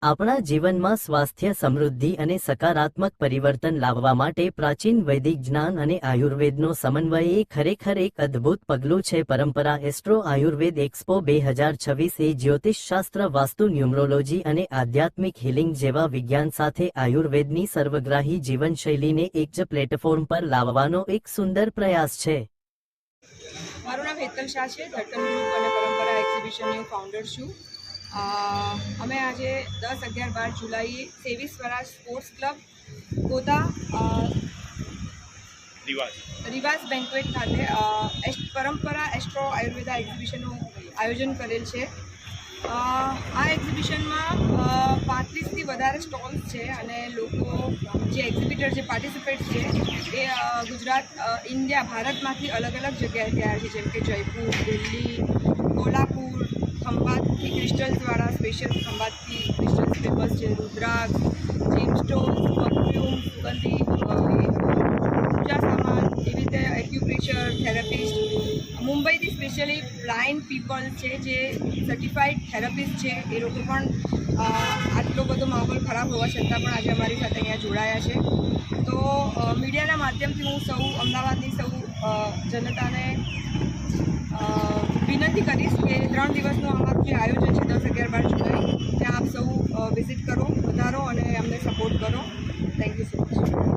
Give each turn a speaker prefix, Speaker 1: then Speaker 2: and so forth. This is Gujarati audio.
Speaker 1: આપણા જીવનમાં સ્વાસ્થ્ય, સમૃદ્ધિ અને સકારાત્મક પરિવર્તન લાવવા માટે પ્રાચીન વૈદિક જ્ઞાન અને આયુર્વેદનો સમન્વય એ ખરેખર એક અદ્ભુત પગલું છે. પરંપરા એસ્ટ્રો આયુર્વેદ એક્સપો 2026 એ જ્યોતિષશાસ્ત્ર, વાસ્તુ, ન્યુમરોલોજી અને આધ્યાત્મિક હિલિંગ જેવા વિજ્ઞાન સાથે આયુર્વેદની સર્વગ્રાહી જીવનશૈલીને એક જ પ્લેટફોર્મ પર લાવવાનો એક સુંદર પ્રયાસ છે.
Speaker 2: મારું નામ હેતલ શાહ છે. ધડકન ગ્રુપ અને પરંપરા એક્ઝિબિશનની હું ફાઉન્ડર છું. અમે આજે 10, 11, 12 જુલાઈએ સેવી સ્વરાજ સ્પોર્ટ્સ ક્લબ ગોધા રિવાસ બેન્ક્વેટ ખાતે પરંપરા એસ્ટ્રો આયુર્વેદા એક્ઝિબિશનનું આયોજન કરેલ છે. આ એક્ઝિબિશનમાં 35થી વધારે સ્ટોલ્સ છે અને લોકો જે એક્ઝિબિટર જે પાર્ટિસિપેટ છે એ ગુજરાત, ઇન્ડિયા, ભારતમાંથી અલગ અલગ જગ્યાએથી આવ્યા છે, જેમ કે જયપુર, દિલ્હી, કોલ્હાપુર, ખંભાતથી ક્રિસ્ટલ્સવાળા સ્પેશિયલ ખંભાતથી ક્રિસ્ટલ્સ ફેમસ છે, રુદ્રાક્ષ, જેમસ્ટોન્સ, પરફ્યુમ, સુગંધી, પૂજા સામાન, એવી રીતે એક્યુપ્રેશર થેરાપિસ્ટ. મુંબઈથી સ્પેશિયલી બ્લાઇન્ડ પીપલ છે જે સર્ટિફાઈડ થેરાપિસ્ટ છે. એ લોકો પણ આટલો બધો માહોલ ખરાબ હોવા છતાં પણ આજે અમારી સાથે અહીંયા જોડાયા છે. તો મીડિયાના માધ્યમથી હું સૌ અમદાવાદની સૌ જનતાને વિનંતી કરીશ કે 3 દિવસનું અમારું જે આયોજન છે 10, 11, 12 જુલાઈ, ત્યાં આપ સૌ વિઝિટ કરો, વધારો અને અમને સપોર્ટ કરો. Thank you so much.